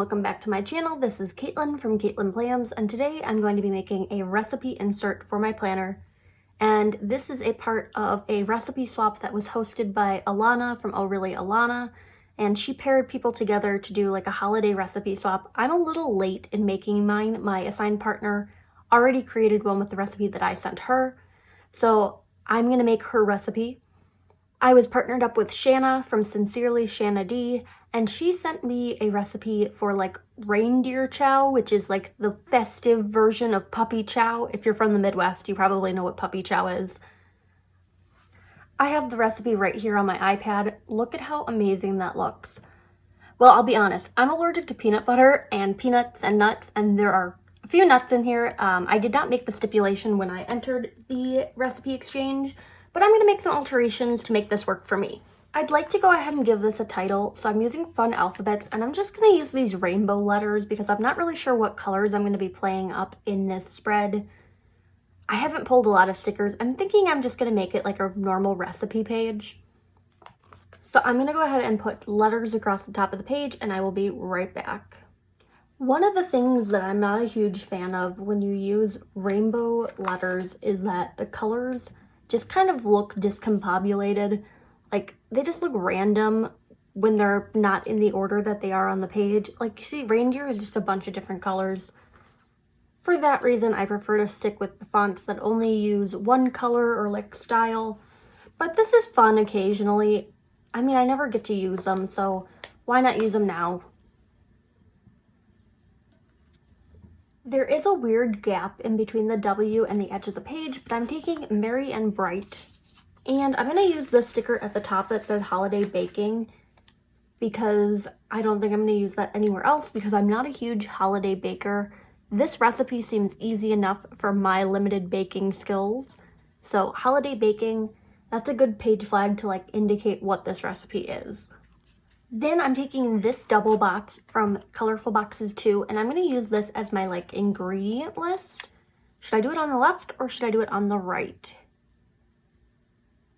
welcome back to my channel. This is Caitlin from Caitlin Plans, and today I'm going to be making a recipe insert for my planner. And this is a part of a recipe swap that was hosted by Alana from Oh Really Alana, and she paired people together to do like a holiday recipe swap. I'm a little late in making mine. My assigned partner already created one with the recipe that I sent her, so I'm gonna make her recipe. I was partnered up with Shanna from Sincerely Shanna D, and she sent me a recipe for like Reindeer Chow, which is like the festive version of puppy chow. If you're from the Midwest, you probably know what puppy chow is. I have the recipe right here on my iPad. Look at how amazing that looks. Well, I'll be honest, I'm allergic to peanut butter and peanuts and nuts, and there are a few nuts in here. I did not make the stipulation when I entered the recipe exchange, but I'm gonna make some alterations to make this work for me. I'd like to go ahead and give this a title, so I'm using fun alphabets, and I'm just gonna use these rainbow letters because I'm not really sure what colors I'm gonna be playing up in this spread. I haven't pulled a lot of stickers. I'm thinking I'm just gonna make it like a normal recipe page. So I'm gonna go ahead and put letters across the top of the page, and I will be right back. One of the things that I'm not a huge fan of when you use rainbow letters is that the colors just kind of look discombobulated. Like, they just look random when they're not in the order that they are on the page. Like, you see, reindeer is just a bunch of different colors. For that reason, I prefer to stick with the fonts that only use one color or like style. But this is fun occasionally. I mean, I never get to use them, so why not use them now? There is a weird gap in between the W and the edge of the page, but I'm taking Merry and Bright. And I'm going to use this sticker at the top that says Holiday Baking because I don't think I'm going to use that anywhere else because I'm not a huge holiday baker. This recipe seems easy enough for my limited baking skills. So Holiday Baking, that's a good page flag to like indicate what this recipe is. Then I'm taking this double box from Colorful Boxes 2, and I'm going to use this as my like ingredient list. Should I do it on the left or should I do it on the right?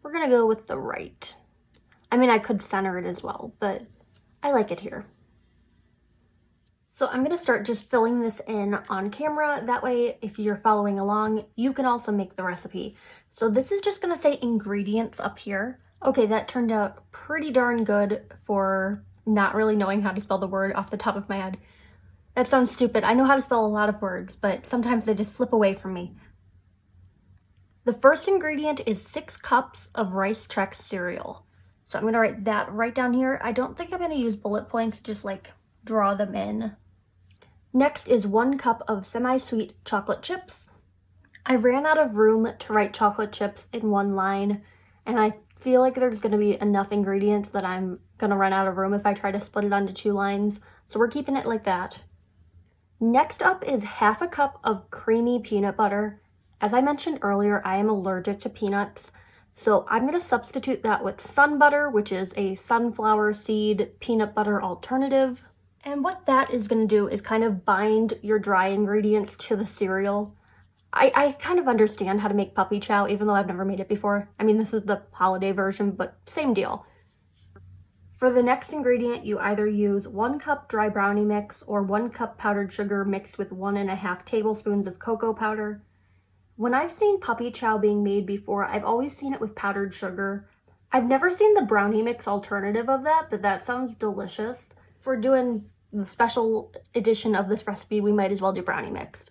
We're gonna go with the right. I mean, I could center it as well, but I like it here. So I'm gonna start just filling this in on camera. That way, if you're following along, you can also make the recipe. So this is just gonna say ingredients up here. Okay, that turned out pretty darn good for not really knowing how to spell the word off the top of my head. That sounds stupid. I know how to spell a lot of words, but sometimes they just slip away from me. The first ingredient is 6 cups of Rice Chex cereal. So I'm gonna write that right down here. I don't think I'm gonna use bullet points, just like draw them in. Next is 1 cup of semi-sweet chocolate chips. I ran out of room to write chocolate chips in one line, and I feel like there's gonna be enough ingredients that I'm gonna run out of room if I try to split it onto 2 lines. So we're keeping it like that. Next up is 1/2 cup of creamy peanut butter. As I mentioned earlier, I am allergic to peanuts, so I'm going to substitute that with sun butter, which is a sunflower seed peanut butter alternative. And what that is going to do is kind of bind your dry ingredients to the cereal. I kind of understand how to make puppy chow, even though I've never made it before. I mean, this is the holiday version, but same deal. For the next ingredient, you either use 1 cup dry brownie mix or 1 cup powdered sugar mixed with 1½ tablespoons of cocoa powder. When I've seen puppy chow being made before, I've always seen it with powdered sugar. I've never seen the brownie mix alternative of that, but that sounds delicious. If we're doing the special edition of this recipe, we might as well do brownie mix.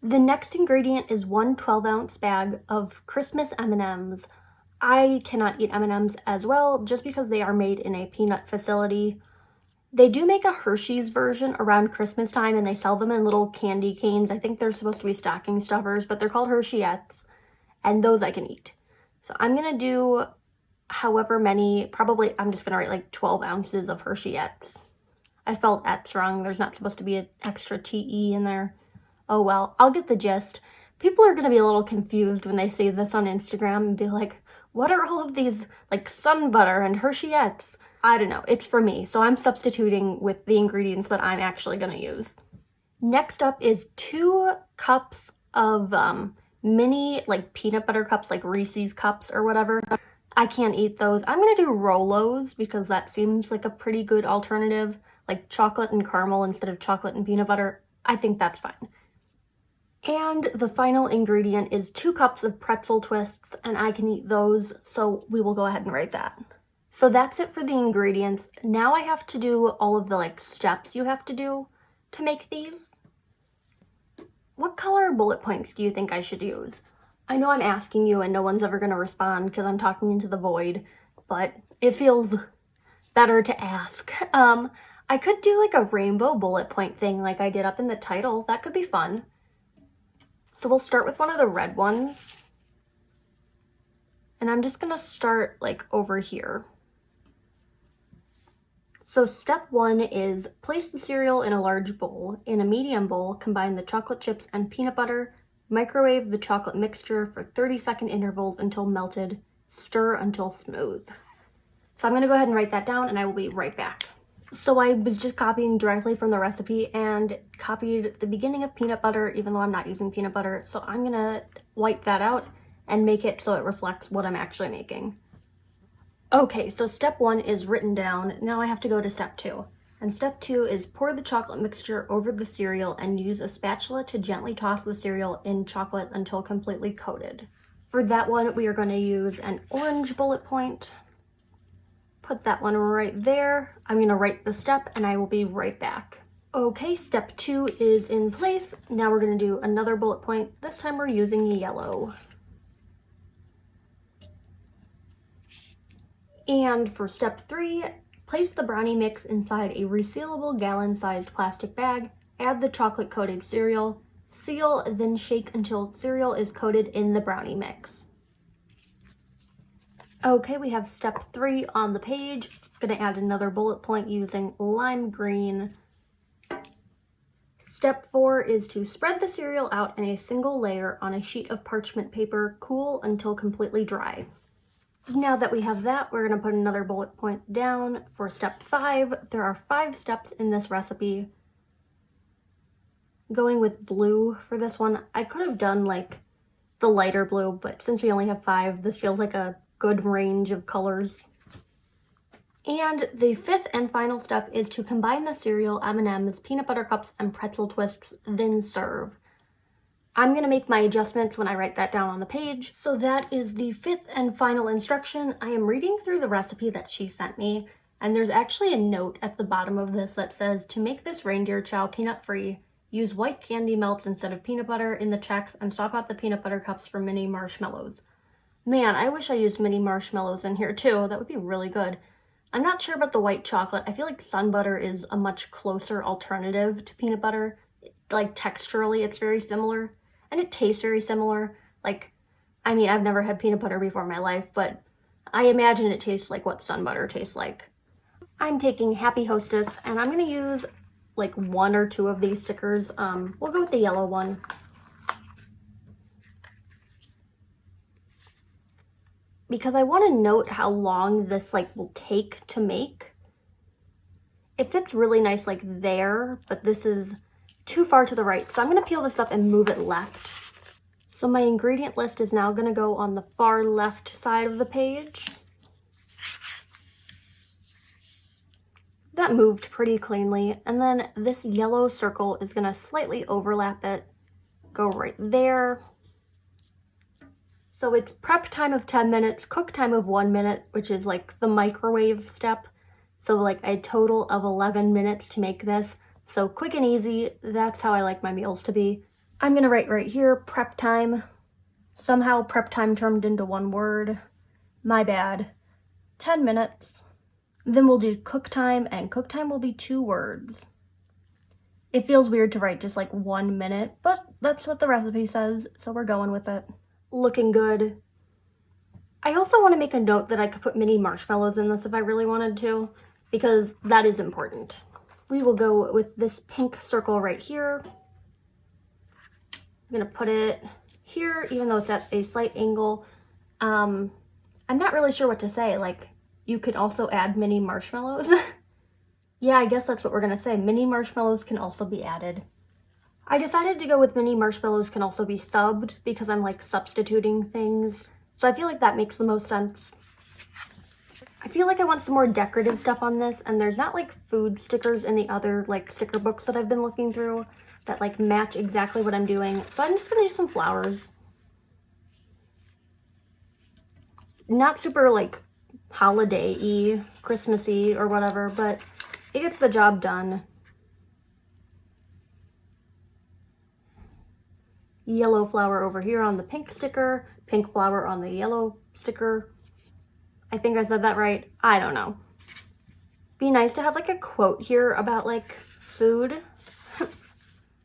The next ingredient is 1 12-ounce bag of Christmas M&Ms. I cannot eat M&Ms as well, just because they are made in a peanut facility. They do make a Hershey's version around Christmas time, and they sell them in little candy canes. I think they're supposed to be stocking stuffers, but they're called Hersheyettes, and those I can eat. So I'm going to do however many, probably I'm just going to write like 12 ounces of Hersheyettes. I spelled "ets" wrong. There's not supposed to be an extra T-E in there. Oh well, I'll get the gist. People are going to be a little confused when they see this on Instagram and be like, what are all of these like sun butter and Hersheyettes? I don't know, it's for me, so I'm substituting with the ingredients that I'm actually gonna use. Next up is 2 cups of mini like peanut butter cups, like Reese's cups or whatever. I can't eat those. I'm gonna do Rolos because that seems like a pretty good alternative. like chocolate and caramel instead of chocolate and peanut butter, I think that's fine. And the final ingredient is 2 cups of pretzel twists, and I can eat those, so we will go ahead and write that. So that's it for the ingredients. Now I have to do all of the like steps you have to do to make these. What color bullet points do you think I should use? I know I'm asking you and no one's ever going to respond because I'm talking into the void, but it feels better to ask. I could do like a rainbow bullet point thing like I did up in the title. That could be fun. So we'll start with one of the red ones. And I'm just gonna start like over here. So step 1 is place the cereal in a large bowl. In a medium bowl, combine the chocolate chips and peanut butter. Microwave the chocolate mixture for 30-second intervals until melted. Stir until smooth. So I'm gonna go ahead and write that down and I will be right back. So I was just copying directly from the recipe and copied the beginning of peanut butter, even though I'm not using peanut butter. So I'm gonna wipe that out and make it so it reflects what I'm actually making. Okay, so step 1 is written down. Now I have to go to step 2. And step 2 is pour the chocolate mixture over the cereal and use a spatula to gently toss the cereal in chocolate until completely coated. For that one, we are going to use an orange bullet point. Put that one right there. I'm going to write the step and I will be right back. Okay, step 2 is in place. Now we're going to do another bullet point. This time we're using yellow. And for step 3, place the brownie mix inside a resealable gallon-sized plastic bag. Add the chocolate-coated cereal. Seal, then shake until cereal is coated in the brownie mix. Okay, we have step 3 on the page. I'm gonna add another bullet point using lime green. Step 4 is to spread the cereal out in a single layer on a sheet of parchment paper, cool until completely dry. Now that we have that, we're gonna put another bullet point down. For step 5, there are 5 steps in this recipe. Going with blue for this one, I could have done like the lighter blue, but since we only have 5, this feels like a good range of colors. And the 5th and final step is to combine the cereal, M&Ms, peanut butter cups, and pretzel twists, then serve. I'm gonna make my adjustments when I write that down on the page. So that is the 5th and final instruction. I am reading through the recipe that she sent me, and there's actually a note at the bottom of this that says, to make this reindeer chow peanut-free, use white candy melts instead of peanut butter in the checks and swap out the peanut butter cups for mini marshmallows. Man, I wish I used mini marshmallows in here too. That would be really good. I'm not sure about the white chocolate. I feel like sun butter is a much closer alternative to peanut butter. Like texturally, it's very similar. And it tastes very similar. Like, I mean, I've never had peanut butter before in my life, but I imagine it tastes like what sun butter tastes like. I'm taking Happy Hostess, and I'm gonna use like 1 or 2 of these stickers. We'll go with the yellow one. Because I want to note how long this like will take to make. It fits really nice like there, but this is too far to the right. So I'm going to peel this up and move it left. So my ingredient list is now going to go on the far left side of the page. That moved pretty cleanly. And then this yellow circle is going to slightly overlap it. Go right there. So it's prep time of 10 minutes, cook time of 1 minute, which is like the microwave step. So like a total of 11 minutes to make this. So quick and easy, that's how I like my meals to be. I'm gonna write right here, prep time. Somehow prep time turned into one word. My bad. 10 minutes. Then we'll do cook time, and cook time will be 2 words. It feels weird to write just like 1 minute, but that's what the recipe says, so we're going with it. Looking good. I also want to make a note that I could put mini marshmallows in this if I really wanted to, because that is important. We will go with this pink circle right here. I'm gonna put it here, even though it's at a slight angle. I'm not really sure what to say. Like, you could also add mini marshmallows. Yeah, I guess that's what we're gonna say. Mini marshmallows can also be added. I decided to go with mini marshmallows can also be subbed because I'm like substituting things. So I feel like that makes the most sense. I feel like I want some more decorative stuff on this, and there's not like food stickers in the other like sticker books that I've been looking through that like match exactly what I'm doing. So I'm just gonna do some flowers. Not super like holiday-y, Christmassy or whatever, but it gets the job done. Yellow flower over here on the pink sticker, pink flower on the yellow sticker. I think I said that right. I don't know. Be nice to have like a quote here about like food.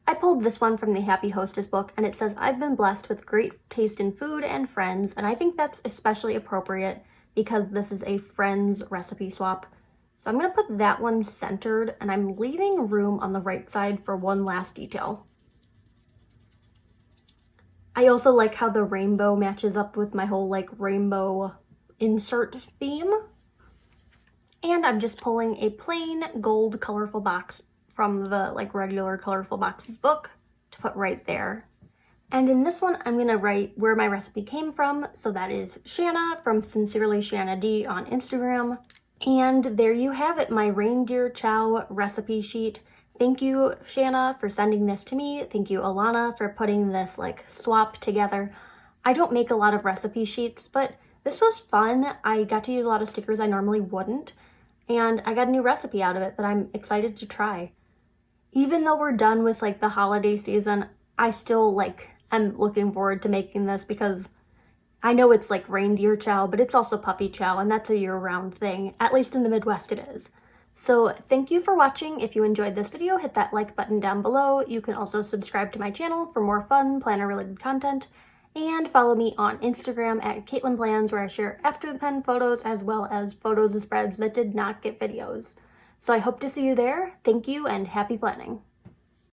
I pulled this one from the Happy Hostess book, and it says, "I've been blessed with great taste in food and friends," and I think that's especially appropriate because this is a friends recipe swap. So I'm gonna put that one centered, and I'm leaving room on the right side for one last detail. I also like how the rainbow matches up with my whole like rainbow insert theme. And I'm just pulling a plain gold colorful box from the like regular colorful boxes book to put right there. And in this one, I'm gonna write where my recipe came from. So that is Shanna from Sincerely Shanna D on Instagram. And there you have it, my Reindeer Chow recipe sheet. Thank you, Shanna, for sending this to me. Thank you, Alana, for putting this like swap together. I don't make a lot of recipe sheets, but this was fun. I got to use a lot of stickers I normally wouldn't, and I got a new recipe out of it that I'm excited to try. Even though we're done with like the holiday season, I still like am looking forward to making this because I know it's like reindeer chow, but it's also puppy chow, and that's a year-round thing. At least in the Midwest it is. So thank you for watching. If you enjoyed this video, hit that like button down below. You can also subscribe to my channel for more fun planner-related content, and follow me on Instagram at Caitlin Plans, where I share after the pen photos as well as photos and spreads that did not get videos. So I hope to see you there. Thank you and happy planning.